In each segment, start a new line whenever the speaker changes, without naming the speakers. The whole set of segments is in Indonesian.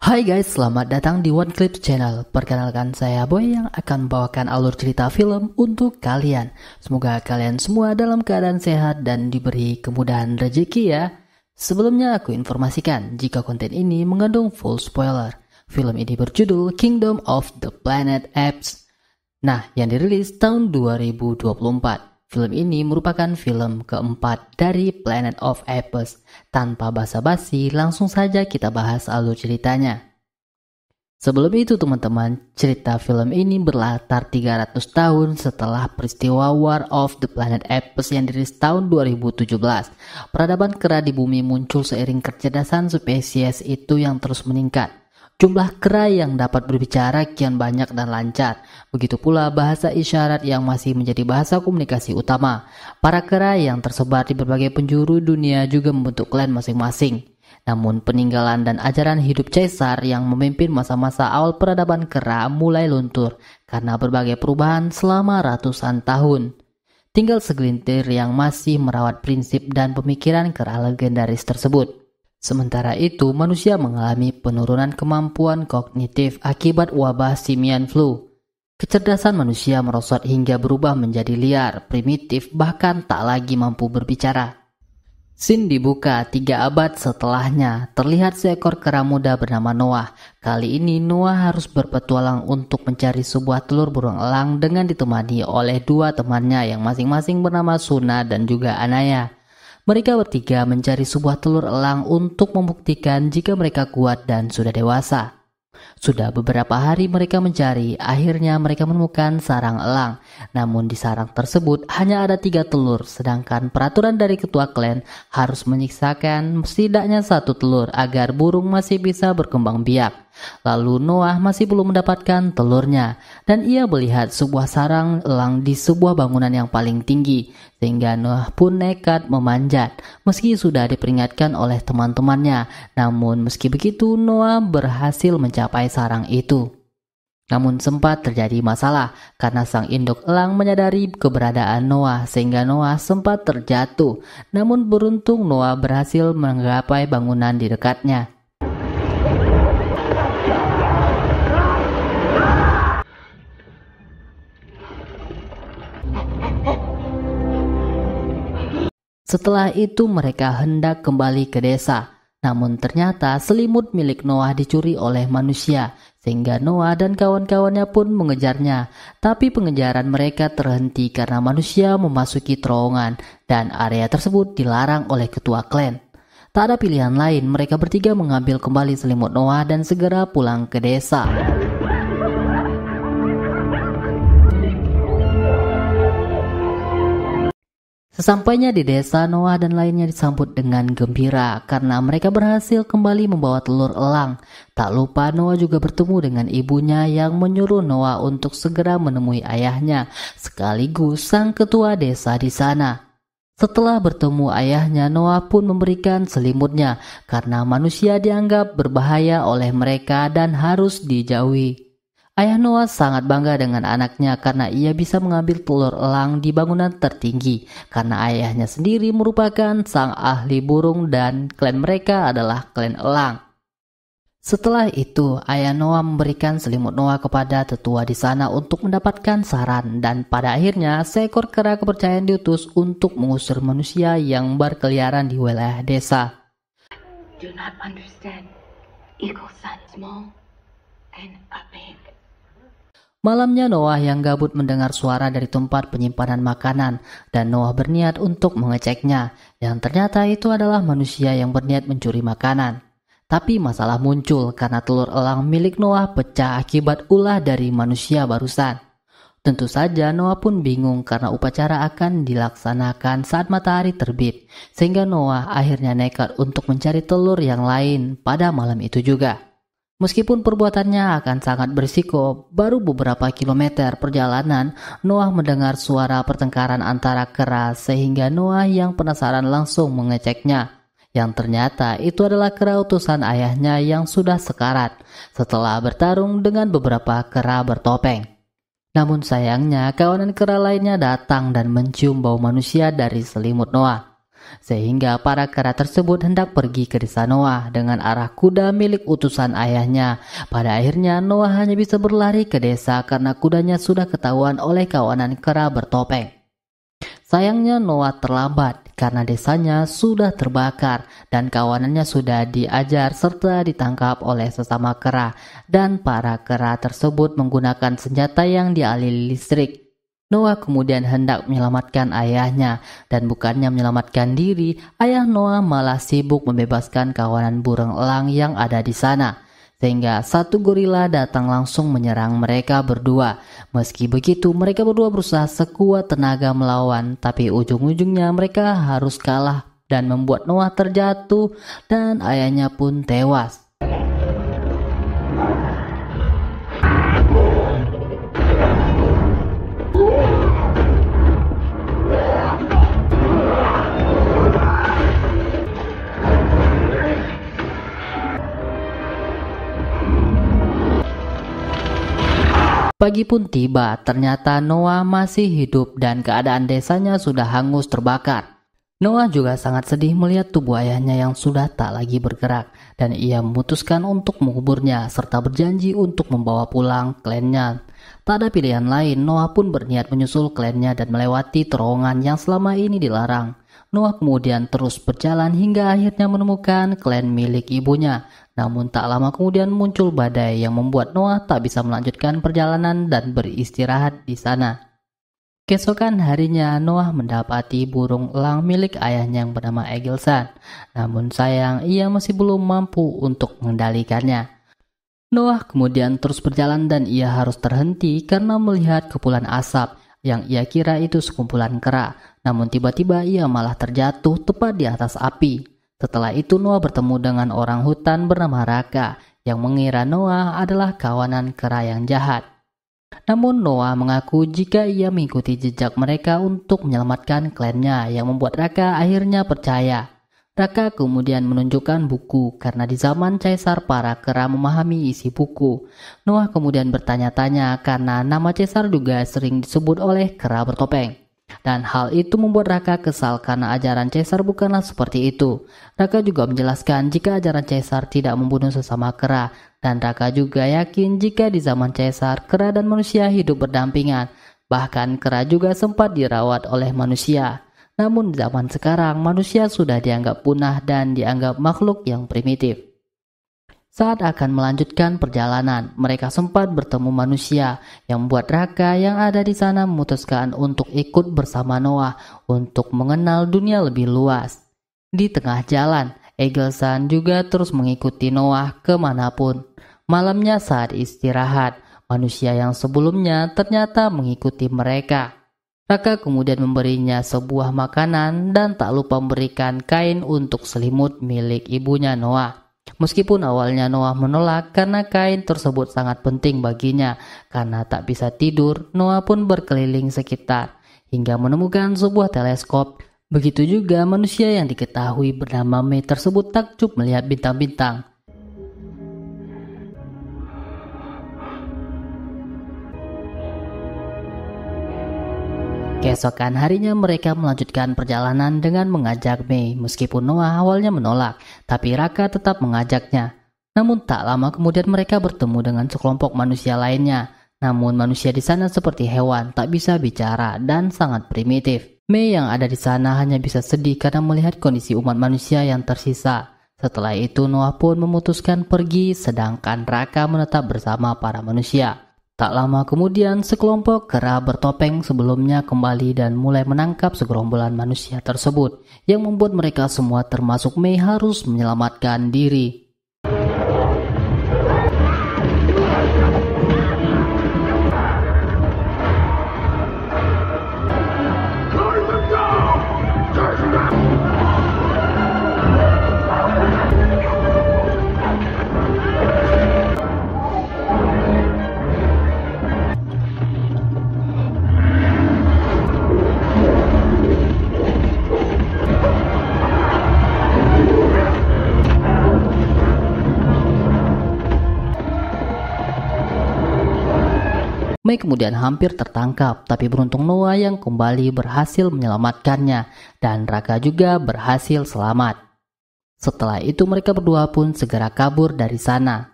Hai guys, selamat datang di One Clip Channel. Perkenalkan, saya Boy yang akan membawakan alur cerita film untuk kalian. Semoga kalian semua dalam keadaan sehat dan diberi kemudahan rezeki ya. Sebelumnya aku informasikan jika konten ini mengandung full spoiler. Film ini berjudul Kingdom of the Planet Apes. Nah, yang dirilis tahun 2024. Film ini merupakan film keempat dari Planet of Apes. Tanpa basa-basi, langsung saja kita bahas alur ceritanya. Sebelum itu teman-teman, cerita film ini berlatar 300 tahun setelah peristiwa War of the Planet Apes yang dirilis tahun 2017. Peradaban kera di bumi muncul seiring kecerdasan spesies itu yang terus meningkat. Jumlah kera yang dapat berbicara kian banyak dan lancar. Begitu pula bahasa isyarat yang masih menjadi bahasa komunikasi utama. Para kera yang tersebar di berbagai penjuru dunia juga membentuk klan masing-masing. Namun peninggalan dan ajaran hidup Caesar yang memimpin masa-masa awal peradaban kera mulai luntur karena berbagai perubahan selama ratusan tahun. Tinggal segelintir yang masih merawat prinsip dan pemikiran kera legendaris tersebut. Sementara itu, manusia mengalami penurunan kemampuan kognitif akibat wabah simian flu. Kecerdasan manusia merosot hingga berubah menjadi liar, primitif, bahkan tak lagi mampu berbicara. Scene dibuka 3 abad setelahnya, terlihat seekor kera muda bernama Noah. Kali ini Noah harus berpetualang untuk mencari sebuah telur burung elang dengan ditemani oleh 2 temannya yang masing-masing bernama Suna dan juga Anaya. Mereka bertiga mencari sebuah telur elang untuk membuktikan jika mereka kuat dan sudah dewasa. Sudah beberapa hari mereka mencari, akhirnya mereka menemukan sarang elang. Namun di sarang tersebut hanya ada 3 telur, sedangkan peraturan dari ketua klan harus menyiksakan setidaknya 1 telur agar burung masih bisa berkembang biak. Lalu Noah masih belum mendapatkan telurnya, dan ia melihat sebuah sarang elang di sebuah bangunan yang paling tinggi, sehingga Noah pun nekat memanjat. Meski sudah diperingatkan oleh teman-temannya, namun meski begitu Noah berhasil mencapai sarang itu. Namun sempat terjadi masalah karena sang induk elang menyadari keberadaan Noah sehingga Noah sempat terjatuh. Namun beruntung Noah berhasil menggapai bangunan di dekatnya. Setelah itu mereka hendak kembali ke desa. Namun ternyata selimut milik Noah dicuri oleh manusia, sehingga Noah dan kawan-kawannya pun mengejarnya. Tapi pengejaran mereka terhenti karena manusia memasuki terowongan dan area tersebut dilarang oleh ketua klan. Tak ada pilihan lain, mereka bertiga mengambil kembali selimut Noah dan segera pulang ke desa. Sesampainya di desa, Noah dan lainnya disambut dengan gembira karena mereka berhasil kembali membawa telur elang. Tak lupa Noah juga bertemu dengan ibunya yang menyuruh Noah untuk segera menemui ayahnya, sekaligus sang ketua desa di sana. Setelah bertemu ayahnya, Noah pun memberikan selimutnya karena manusia dianggap berbahaya oleh mereka dan harus dijauhi. Ayah Noah sangat bangga dengan anaknya karena ia bisa mengambil telur elang di bangunan tertinggi karena ayahnya sendiri merupakan sang ahli burung dan klan mereka adalah klan elang. Setelah itu, ayah Noah memberikan selimut Noah kepada tetua di sana untuk mendapatkan saran dan pada akhirnya seekor kera kepercayaan diutus untuk mengusir manusia yang berkeliaran di wilayah desa.
Do not understand. Equal sun small and a big.
Malamnya Noah yang gabut mendengar suara dari tempat penyimpanan makanan dan Noah berniat untuk mengeceknya. Yang ternyata itu adalah manusia yang berniat mencuri makanan. Tapi masalah muncul karena telur elang milik Noah pecah akibat ulah dari manusia barusan. Tentu saja Noah pun bingung karena upacara akan dilaksanakan saat matahari terbit. Sehingga Noah akhirnya nekat untuk mencari telur yang lain pada malam itu juga. Meskipun perbuatannya akan sangat berisiko, baru beberapa kilometer perjalanan, Noah mendengar suara pertengkaran antara kera sehingga Noah yang penasaran langsung mengeceknya. Yang ternyata itu adalah kera utusan ayahnya yang sudah sekarat setelah bertarung dengan beberapa kera bertopeng. Namun sayangnya kawanan kera lainnya datang dan mencium bau manusia dari selimut Noah. sehingga para kera tersebut hendak pergi ke desa Noah dengan arah kuda milik utusan ayahnya. Pada akhirnya Noah hanya bisa berlari ke desa karena kudanya sudah ketahuan oleh kawanan kera bertopeng. Sayangnya Noah terlambat karena desanya sudah terbakar dan kawanannya sudah diajar serta ditangkap oleh sesama kera, dan para kera tersebut menggunakan senjata yang dialiri listrik. Noah kemudian hendak menyelamatkan ayahnya, dan bukannya menyelamatkan diri, ayah Noah malah sibuk membebaskan kawanan burung elang yang ada di sana. Sehingga satu gorila datang langsung menyerang mereka berdua. Meski begitu, mereka berdua berusaha sekuat tenaga melawan, tapi ujung-ujungnya mereka harus kalah dan membuat Noah terjatuh dan ayahnya pun tewas. Pagi pun tiba, ternyata Noah masih hidup dan keadaan desanya sudah hangus terbakar. Noah juga sangat sedih melihat tubuh ayahnya yang sudah tak lagi bergerak, dan ia memutuskan untuk menguburnya serta berjanji untuk membawa pulang klannya. Tak ada pilihan lain, Noah pun berniat menyusul klannya dan melewati terowongan yang selama ini dilarang. Noah kemudian terus berjalan hingga akhirnya menemukan klan milik ibunya. Namun tak lama kemudian muncul badai yang membuat Noah tak bisa melanjutkan perjalanan dan beristirahat di sana. Keesokan harinya Noah mendapati burung elang milik ayahnya yang bernama Egilsan. Namun sayang ia masih belum mampu untuk mengendalikannya. Noah kemudian terus berjalan dan ia harus terhenti karena melihat kepulan asap yang ia kira itu sekumpulan kera. Namun tiba-tiba ia malah terjatuh tepat di atas api. Setelah itu Noah bertemu dengan orang hutan bernama Raka yang mengira Noah adalah kawanan kera yang jahat. Namun Noah mengaku jika ia mengikuti jejak mereka untuk menyelamatkan klannya, yang membuat Raka akhirnya percaya. Raka kemudian menunjukkan buku karena di zaman Caesar para kera memahami isi buku. Noah kemudian bertanya-tanya karena nama Caesar juga sering disebut oleh kera bertopeng. Dan hal itu membuat Raka kesal karena ajaran Caesar bukanlah seperti itu. Raka juga menjelaskan jika ajaran Caesar tidak membunuh sesama kera, dan Raka juga yakin jika di zaman Caesar kera dan manusia hidup berdampingan. Bahkan kera juga sempat dirawat oleh manusia. Namun di zaman sekarang manusia sudah dianggap punah dan dianggap makhluk yang primitif. Saat akan melanjutkan perjalanan, mereka sempat bertemu manusia yang membuat Raka yang ada di sana memutuskan untuk ikut bersama Noah untuk mengenal dunia lebih luas. Di tengah jalan, Egilsan juga terus mengikuti Noah kemanapun. Malamnya saat istirahat, manusia yang sebelumnya ternyata mengikuti mereka. Raka kemudian memberinya sebuah makanan dan tak lupa memberikan kain untuk selimut milik ibunya Noah. Meskipun awalnya Noah menolak karena kain tersebut sangat penting baginya, karena tak bisa tidur, Noah pun berkeliling sekitar hingga menemukan sebuah teleskop. Begitu juga manusia yang diketahui bernama May tersebut takjub melihat bintang-bintang. Keesokan harinya mereka melanjutkan perjalanan dengan mengajak May. Meskipun Noah awalnya menolak, tapi Raka tetap mengajaknya. Namun tak lama kemudian mereka bertemu dengan sekelompok manusia lainnya. Namun manusia di sana seperti hewan, tak bisa bicara dan sangat primitif. May yang ada di sana hanya bisa sedih karena melihat kondisi umat manusia yang tersisa. Setelah itu Noah pun memutuskan pergi, sedangkan Raka menetap bersama para manusia. Tak lama kemudian sekelompok kera bertopeng sebelumnya kembali dan mulai menangkap segerombolan manusia tersebut, yang membuat mereka semua termasuk May harus menyelamatkan diri. Mei kemudian hampir tertangkap, tapi beruntung Noah yang kembali berhasil menyelamatkannya, dan Raka juga berhasil selamat. Setelah itu mereka berdua pun segera kabur dari sana.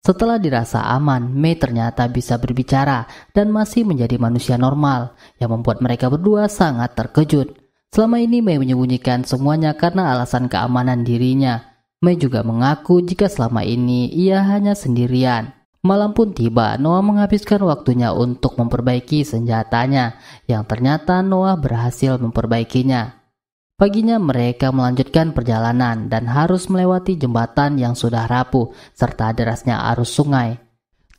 Setelah dirasa aman, Mei ternyata bisa berbicara dan masih menjadi manusia normal, yang membuat mereka berdua sangat terkejut. Selama ini Mei menyembunyikan semuanya karena alasan keamanan dirinya. Mei juga mengaku jika selama ini ia hanya sendirian. Malam pun tiba, Noah menghabiskan waktunya untuk memperbaiki senjatanya, yang ternyata Noah berhasil memperbaikinya. Paginya mereka melanjutkan perjalanan dan harus melewati jembatan yang sudah rapuh, serta derasnya arus sungai.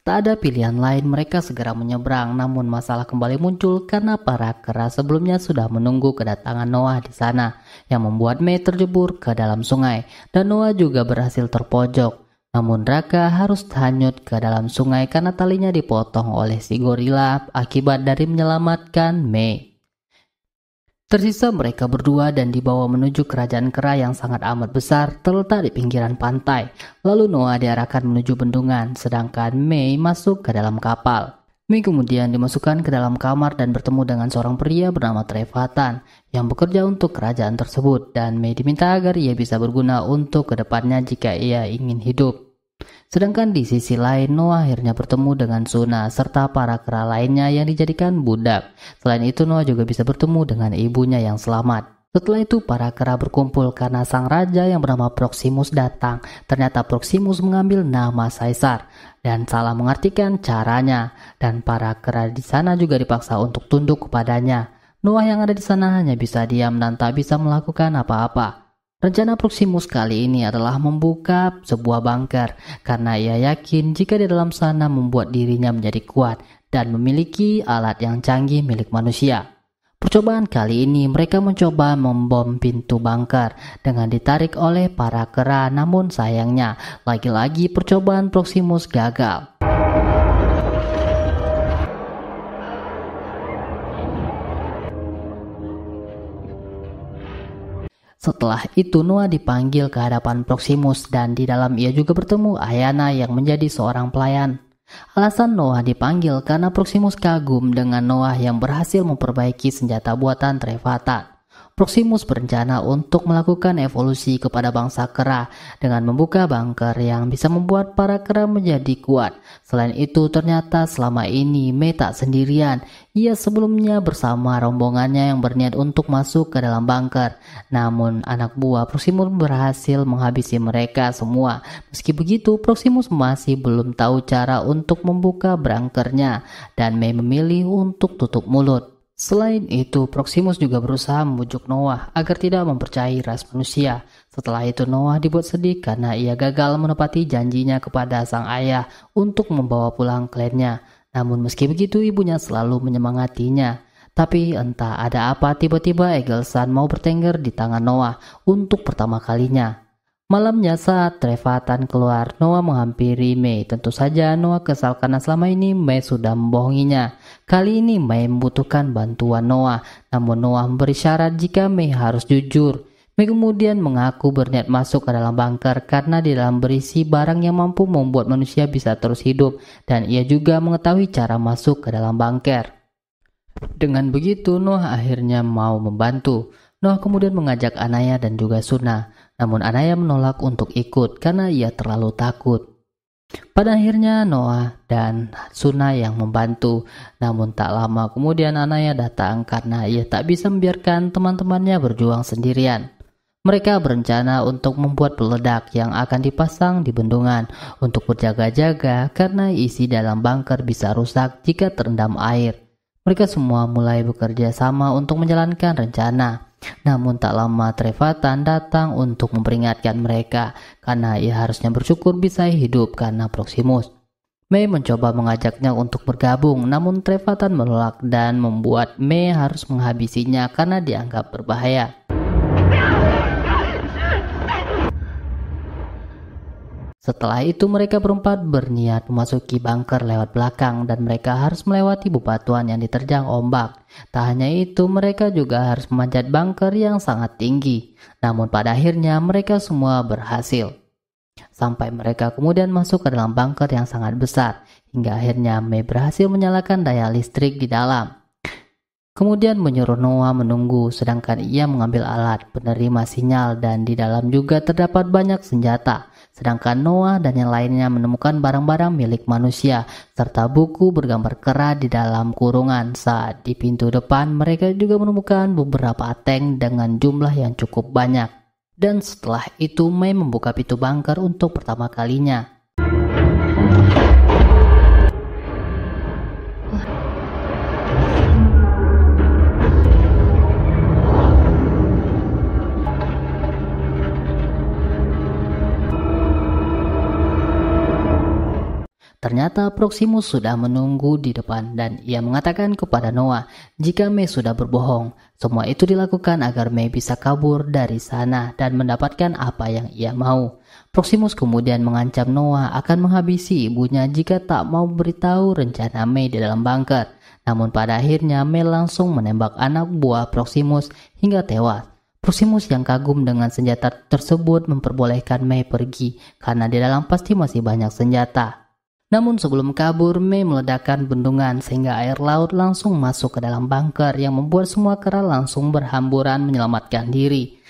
Tak ada pilihan lain, mereka segera menyeberang, namun masalah kembali muncul karena para kera sebelumnya sudah menunggu kedatangan Noah di sana, yang membuat Mei terjebur ke dalam sungai, dan Noah juga berhasil terpojok. Namun Raka harus hanyut ke dalam sungai karena talinya dipotong oleh si gorila akibat dari menyelamatkan Mei. Tersisa mereka berdua dan dibawa menuju kerajaan kera yang sangat amat besar terletak di pinggiran pantai. Lalu Noah diarahkan menuju bendungan, sedangkan Mei masuk ke dalam kapal. Mei kemudian dimasukkan ke dalam kamar dan bertemu dengan seorang pria bernama Trevathan yang bekerja untuk kerajaan tersebut, dan Mei diminta agar ia bisa berguna untuk kedepannya jika ia ingin hidup. Sedangkan di sisi lain, Noah akhirnya bertemu dengan Suna serta para kera lainnya yang dijadikan budak. Selain itu, Noah juga bisa bertemu dengan ibunya yang selamat. Setelah itu para kera berkumpul karena sang raja yang bernama Proximus datang. Ternyata Proximus mengambil nama Caesar dan salah mengartikan caranya, dan para kera di sana juga dipaksa untuk tunduk kepadanya. Noah yang ada di sana hanya bisa diam dan tak bisa melakukan apa-apa. Rencana Proximus kali ini adalah membuka sebuah bunker karena ia yakin jika di dalam sana membuat dirinya menjadi kuat dan memiliki alat yang canggih milik manusia. Percobaan kali ini mereka mencoba membom pintu bunker dengan ditarik oleh para kera, namun sayangnya lagi-lagi percobaan Proximus gagal. Setelah itu Noah dipanggil ke hadapan Proximus dan di dalam ia juga bertemu Ayana yang menjadi seorang pelayan. Alasan Noah dipanggil karena Proximus kagum dengan Noah yang berhasil memperbaiki senjata buatan Trevathan. Proximus berencana untuk melakukan evolusi kepada bangsa kera dengan membuka bunker yang bisa membuat para kera menjadi kuat. Selain itu, ternyata selama ini Mei tak sendirian. Ia sebelumnya bersama rombongannya yang berniat untuk masuk ke dalam bunker. Namun anak buah Proximus berhasil menghabisi mereka semua. Meski begitu, Proximus masih belum tahu cara untuk membuka bunkernya dan Mei memilih untuk tutup mulut. Selain itu, Proximus juga berusaha membujuk Noah agar tidak mempercayai ras manusia. Setelah itu Noah dibuat sedih karena ia gagal menepati janjinya kepada sang ayah untuk membawa pulang kliennya. Namun meski begitu ibunya selalu menyemangatinya. Tapi entah ada apa tiba-tiba Eagleson mau bertengger di tangan Noah untuk pertama kalinya. Malamnya saat Trevathan keluar, Noah menghampiri Mei. Tentu saja Noah kesal karena selama ini Mei sudah membohonginya. Kali ini Mei membutuhkan bantuan Noah, namun Noah memberi syarat jika Mei harus jujur. Mei kemudian mengaku berniat masuk ke dalam bunker karena di dalam berisi barang yang mampu membuat manusia bisa terus hidup, dan ia juga mengetahui cara masuk ke dalam bunker. Dengan begitu Noah akhirnya mau membantu. Noah kemudian mengajak Anaya dan juga Suna, namun Anaya menolak untuk ikut karena ia terlalu takut. Pada akhirnya Noah dan Suna yang membantu, namun tak lama kemudian Anaya datang karena ia tak bisa membiarkan teman-temannya berjuang sendirian. Mereka berencana untuk membuat peledak yang akan dipasang di bendungan untuk berjaga-jaga karena isi dalam bunker bisa rusak jika terendam air. Mereka semua mulai bekerja sama untuk menjalankan rencana. Namun tak lama Trevathan datang untuk memperingatkan mereka karena ia harusnya bersyukur bisa hidup karena Proximus. Mei mencoba mengajaknya untuk bergabung, namun Trevathan menolak dan membuat Mei harus menghabisinya karena dianggap berbahaya. Setelah itu mereka berempat berniat memasuki bunker lewat belakang dan mereka harus melewati bebatuan yang diterjang ombak. Tak hanya itu, mereka juga harus memanjat bunker yang sangat tinggi. Namun pada akhirnya mereka semua berhasil. sampai mereka kemudian masuk ke dalam bunker yang sangat besar, hingga akhirnya Mei berhasil menyalakan daya listrik di dalam. Kemudian menyuruh Noah menunggu, sedangkan ia mengambil alat penerima sinyal dan di dalam juga terdapat banyak senjata. Sedangkan Noah dan yang lainnya menemukan barang-barang milik manusia serta buku bergambar kera di dalam kurungan. Saat di pintu depan mereka juga menemukan beberapa tank dengan jumlah yang cukup banyak. Dan setelah itu Mei membuka pintu bunker untuk pertama kalinya. Ternyata Proximus sudah menunggu di depan dan ia mengatakan kepada Noah jika Mei sudah berbohong. Semua itu dilakukan agar Mei bisa kabur dari sana dan mendapatkan apa yang ia mau. Proximus kemudian mengancam Noah akan menghabisi ibunya jika tak mau beritahu rencana Mei di dalam bunker. Namun pada akhirnya Mei langsung menembak anak buah Proximus hingga tewas. Proximus yang kagum dengan senjata tersebut memperbolehkan Mei pergi karena di dalam pasti masih banyak senjata. Namun sebelum kabur, Mei meledakkan bendungan sehingga air laut langsung masuk ke dalam bunker yang membuat semua kera langsung berhamburan menyelamatkan diri.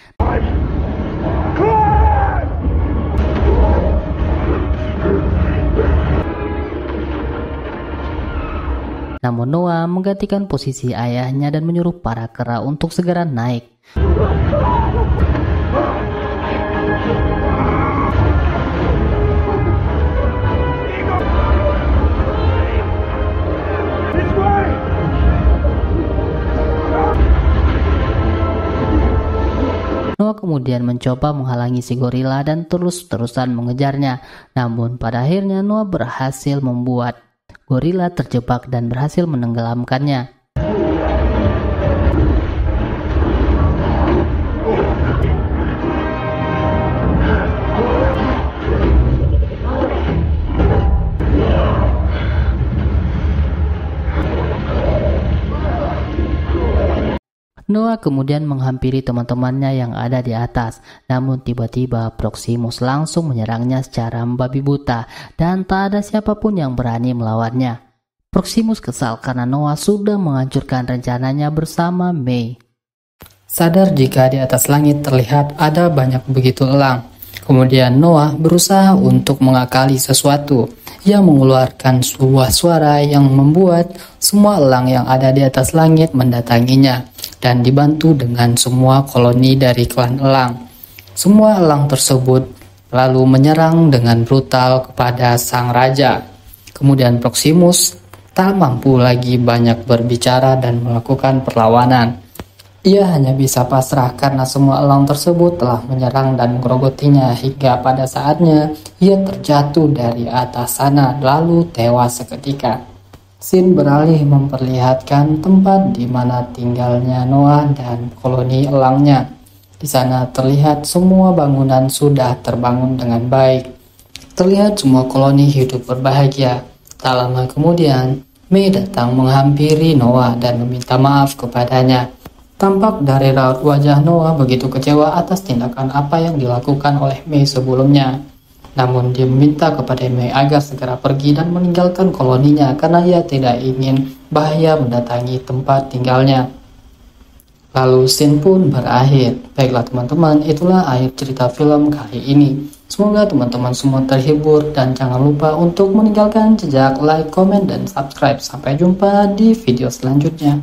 Namun Noah menggantikan posisi ayahnya dan menyuruh para kera untuk segera naik. Noah kemudian mencoba menghalangi si gorila dan terus-terusan mengejarnya. Namun pada akhirnya Noah berhasil membuat gorila terjebak dan berhasil menenggelamkannya. Noah kemudian menghampiri teman-temannya yang ada di atas, namun tiba-tiba Proximus langsung menyerangnya secara membabi buta dan tak ada siapapun yang berani melawannya. Proximus kesal karena Noah sudah menghancurkan rencananya bersama Mei. Sadar jika di atas langit terlihat ada banyak begitu elang. Kemudian Noah berusaha untuk mengakali sesuatu. Ia mengeluarkan sebuah suara yang membuat semua elang yang ada di atas langit mendatanginya dan dibantu dengan semua koloni dari klan elang. Semua elang tersebut lalu menyerang dengan brutal kepada sang raja. Kemudian Proximus tak mampu lagi banyak berbicara dan melakukan perlawanan. Ia hanya bisa pasrah karena semua elang tersebut telah menyerang dan menggerogotinya hingga pada saatnya ia terjatuh dari atas sana lalu tewas seketika. Scene beralih memperlihatkan tempat di mana tinggalnya Noah dan koloni elangnya. Di sana terlihat semua bangunan sudah terbangun dengan baik. Terlihat semua koloni hidup berbahagia. Tak lama kemudian, Mei datang menghampiri Noah dan meminta maaf kepadanya. Tampak dari raut wajah Noah begitu kecewa atas tindakan apa yang dilakukan oleh Mei sebelumnya. Namun dia meminta kepada Mei agar segera pergi dan meninggalkan koloninya karena ia tidak ingin bahaya mendatangi tempat tinggalnya. Lalu scene pun berakhir. Baiklah teman-teman, itulah akhir cerita film kali ini. Semoga teman-teman semua terhibur dan jangan lupa untuk meninggalkan jejak like, komen, dan subscribe. Sampai jumpa di video selanjutnya.